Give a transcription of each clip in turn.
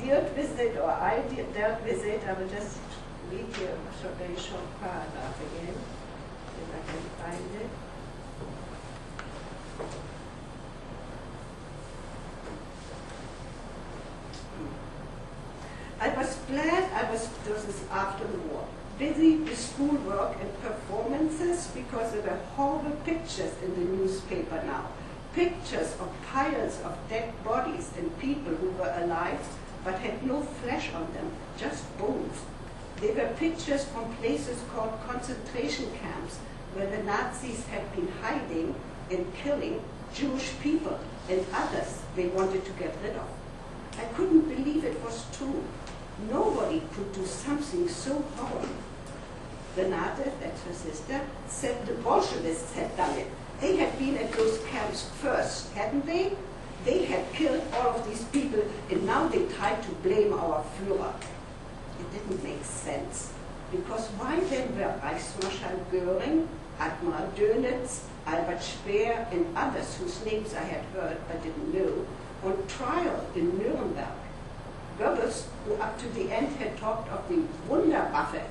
dealt with it, or I dealt with it. I will just read you a very short paragraph again, if I can find it. I was glad this is after the war, busy with schoolwork and performances because there were horrible pictures in the newspaper now. Pictures of piles of dead bodies and people who were alive but had no flesh on them, just bones. They were pictures from places called concentration camps where the Nazis had been hiding and killing Jewish people and others they wanted to get rid of. I couldn't believe it was true. Nobody could do something so horrible. Renate, that's her sister, said the Bolsheviks had done it. They had been at those camps first, hadn't they? They had killed all of these people, and now they tried to blame our Führer. It didn't make sense. Because why then were Reichsmarschall Göring, Admiral Dönitz, Albert Speer, and others whose names I had heard but didn't know, on trial in Nuremberg? Goebbels, who up to the end had talked of the Wunderwaffe,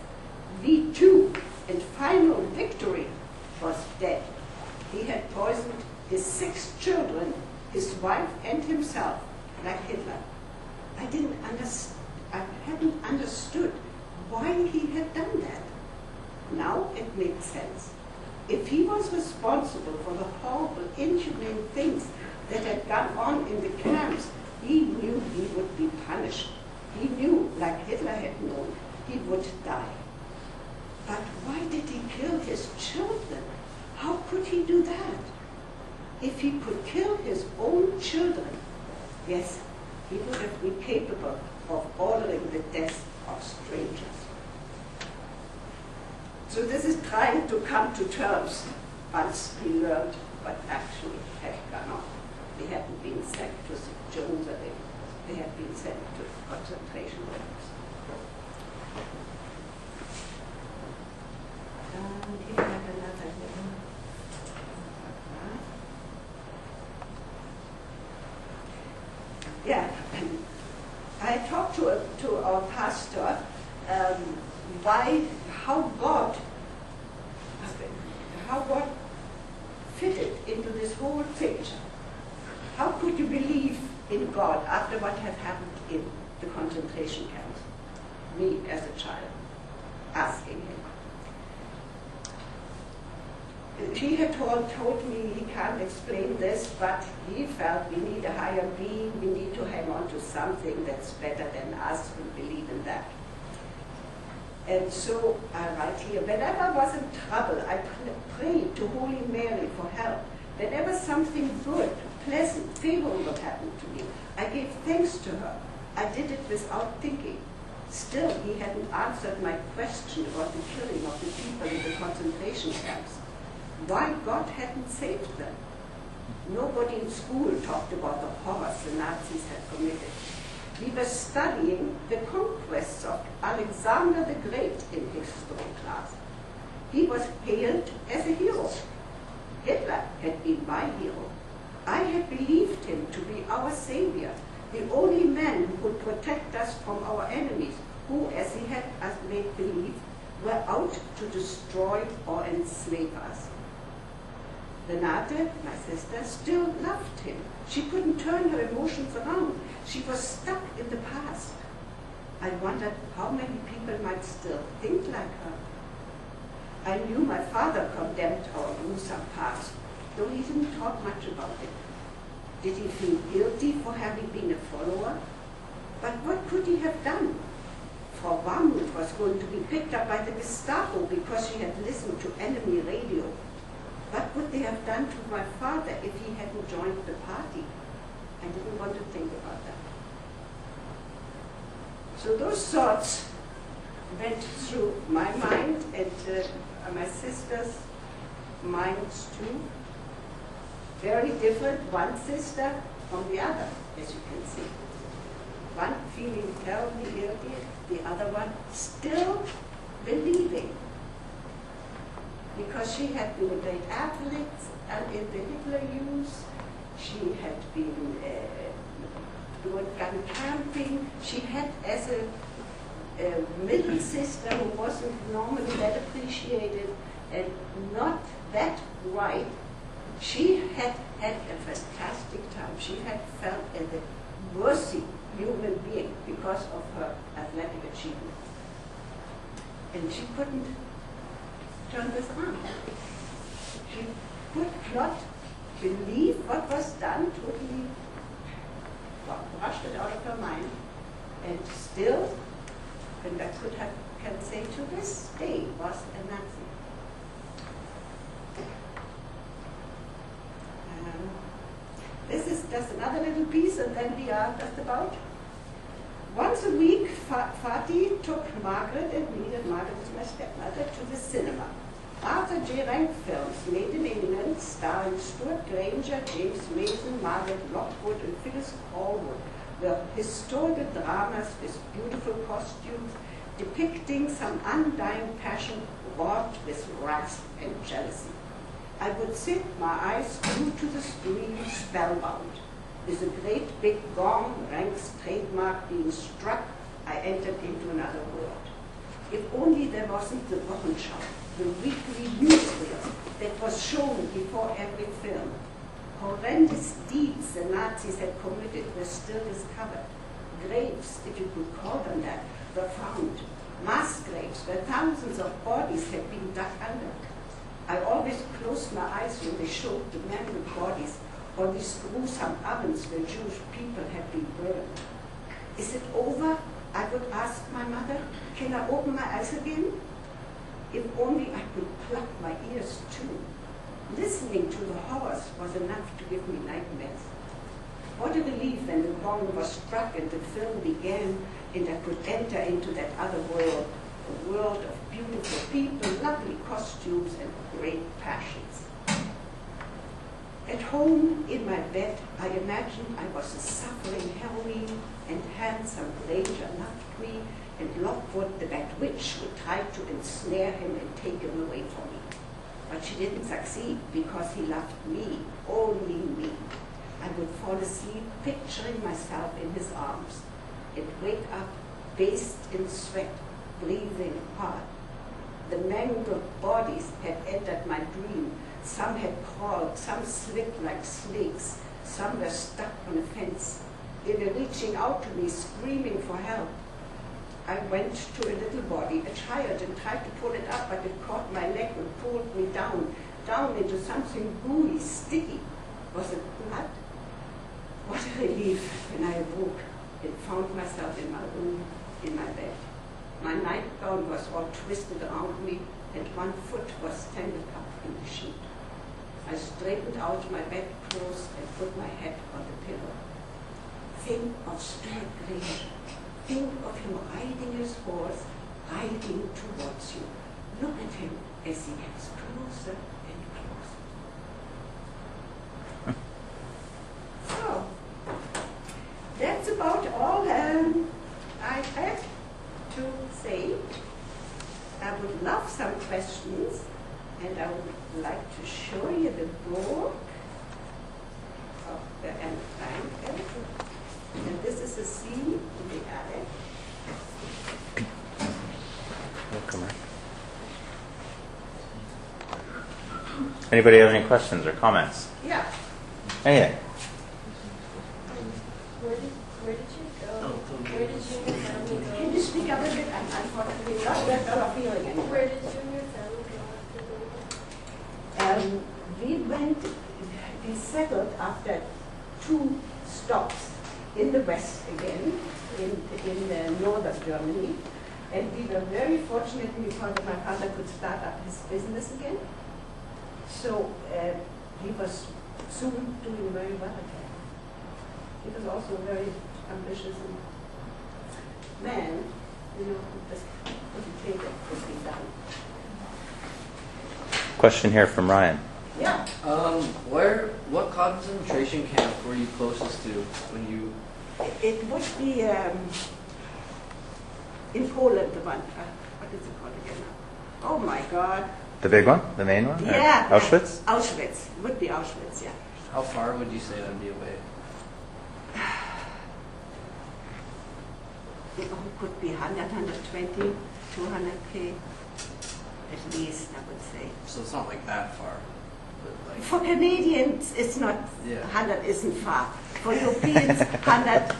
V2, and final victory, was dead. He had poisoned his 6 children, his wife, and himself, like Hitler. I hadn't understood why he had done that. Now it made sense. If he was responsible for the horrible, inhumane things that had gone on in the camps, he knew he would be punished. He knew, like Hitler had known, he would die. But why did he kill his children? How could he do that? If he could kill his own children, yes, he would have been capable of ordering the death of strangers. So this is trying to come to terms once he learned what actually had gone on. They hadn't been sent to Jerusalem. They had been sent to concentration camps. And here I have another little. Yeah, I talked to our pastor how God fitted into this whole picture. How could you believe in God after what had happened in the concentration camps? Me as a child, asking him. He had told me he can't explain this, but he felt we need a higher being, we need to hang on to something that's better than us, we believe in that. And so I write here, whenever I was in trouble, I prayed to Holy Mary for help. Whenever something good, pleasant, favorable happened to me, I gave thanks to her. I did it without thinking. Still, he hadn't answered my question about the killing of the people in the concentration camps. Why God hadn't saved them? Nobody in school talked about the horrors the Nazis had committed. We were studying the conquests of Alexander the Great in history class. He was hailed as a hero. Hitler had been my hero. I had believed him to be our savior, the only man who could protect us from our enemies, who, as he had us made believe, were out to destroy or enslave us. Renate, my sister, still loved him. She couldn't turn her emotions around. She was stuck in the past. I wondered how many people might still think like her. I knew my father condemned our gruesome past, though he didn't talk much about it. Did he feel guilty for having been a follower? But what could he have done? Frau Warmuth was going to be picked up by the Gestapo because she had listened to enemy radio. What would they have done to my father if he hadn't joined the party? I didn't want to think about that. So those thoughts went through my mind and my sister's minds too. Very different, one sister from the other, as you can see. One feeling terribly guilty, the other one still believing. Because she had been a great athlete in the Hitler Youth, she had been gone camping. She had, as a middle sister who wasn't normally that appreciated and not that white, she had had a fantastic time. She had felt as a worthy human being because of her athletic achievement. And she couldn't turn this on. She could not believe what was done, totally brushed it out of her mind, and still, and I can say to this day, was a Nazi. This is just another little piece, and then we are just about. Once a week, Fatih took Margaret and me, and Margaret was my stepmother, to the cinema. Arthur J. Rank films made in England, starring Stuart Granger, James Mason, Margaret Lockwood, and Phyllis Corwood, were historical dramas with beautiful costumes depicting some undying passion wrought with wrath and jealousy. I would sit, my eyes glued to the screen, spellbound. With a great big gong, Rank's trademark being struck, I entered into another world. If only there wasn't the Wochenschau, the weekly newsreel that was shown before every film. Horrendous deeds the Nazis had committed were still discovered. Graves, if you could call them that, were found. Mass graves where thousands of bodies had been dug under. I always closed my eyes when they showed the mangled bodies or these gruesome ovens where Jewish people had been burned. Is it over? I would ask my mother. Can I open my eyes again? If only I could plug my ears too. Listening to the horrors was enough to give me nightmares. What a relief when the gong was struck and the film began and I could enter into that other world, a world of beautiful people, lovely costumes, and great passions. At home, in my bed, I imagined I was a suffering heroine and handsome Granger loved me, and Lockwood, the bad witch, would try to ensnare him and take him away from me. But she didn't succeed because he loved me, only me. I would fall asleep picturing myself in his arms and wake up bathed in sweat, breathing hard. The mangled bodies had entered my dream. Some had crawled, some slipped like snakes, some were stuck on a fence. They were reaching out to me, screaming for help. I went to a little body, a child, and tried to pull it up, but it caught my leg and pulled me down into something gooey, sticky. Was it blood? What a relief when I awoke and found myself in my room, in my bed. My nightgown was all twisted around me, and one foot was tangled up in the sheet. I straightened out my bedclothes and put my head on the pillow. Think of Stuart Granger. Think of him riding his horse, riding towards you. Look at him as he gets closer and closer. So, that's about all I had to say. I would love some questions, and I would like to show you the book of the Anne Frank. And this is a scene in the attic. Welcome. Anybody have any questions or comments? Yeah. Hey. Where did you go? Where did you and your family go? Can you speak up a bit? I'm unfortunately not that of hearing anymore. Where did you and your family go? We settled after 2 stops in the west again, in northern Germany, and we were very fortunate because my father could start up his business again. So he was soon doing very well again. He was also a very ambitious man, you know, who just couldn't take it, could be done. Question here from Ryan. Yeah. What concentration camp were you closest to when you? It would be in Poland, the one. What is it called again now? Oh my God. The big one? The main one? Yeah. Or Auschwitz? Auschwitz. Would be Auschwitz, yeah. How far would you say that'd be away? could be 100, 120, 200K, at least, I would say. So it's not like that far. But like, For Canadians, it's not, Yeah. 100 isn't far. For Europeans, 100,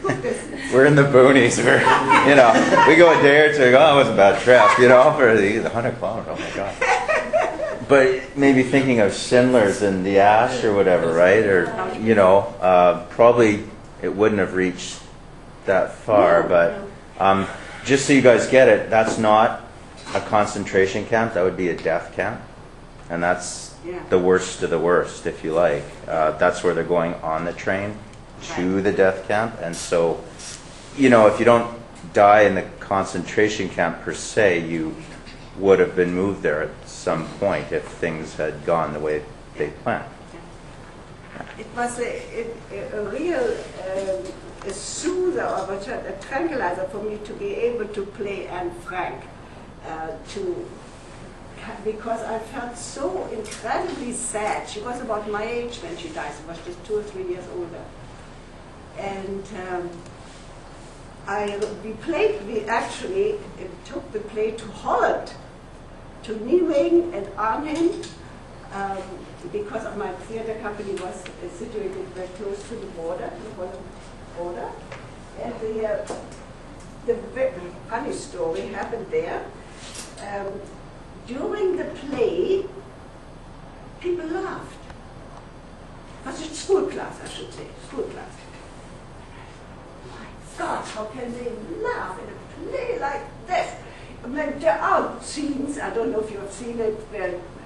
goodness. We're in the boonies. We're, you know, we go a day or two. Go, oh, it was a bad trip. You know, for the 100 kilometers. Oh my god. But maybe thinking of Schindler's and the Ash or whatever, right? Or you know, probably it wouldn't have reached that far. No, But no. just so you guys get it, that's not a concentration camp. That would be a death camp, and that's Yeah. the worst of the worst, if you like. That's where they're going on the train to the death camp. And so, you know, if you don't die in the concentration camp per se, you would have been moved there at some point if things had gone the way they planned. It was a real a soother or a tranquilizer for me to be able to play Anne Frank, because I felt so incredibly sad. She was about my age when she died. She was just 2 or 3 years older. And we actually took the play to Holland, to Nieuwing and Arnhem, because of my theater company was situated very close to the border, And the very funny story happened there. During the play, people laughed. It was a school class, I should say, school class. My God, how can they laugh in a play like this? I mean, there are scenes, I don't know if you've seen it,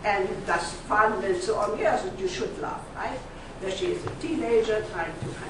and that's fun and so on. Yes, you should laugh, right? There she is a teenager trying to kind of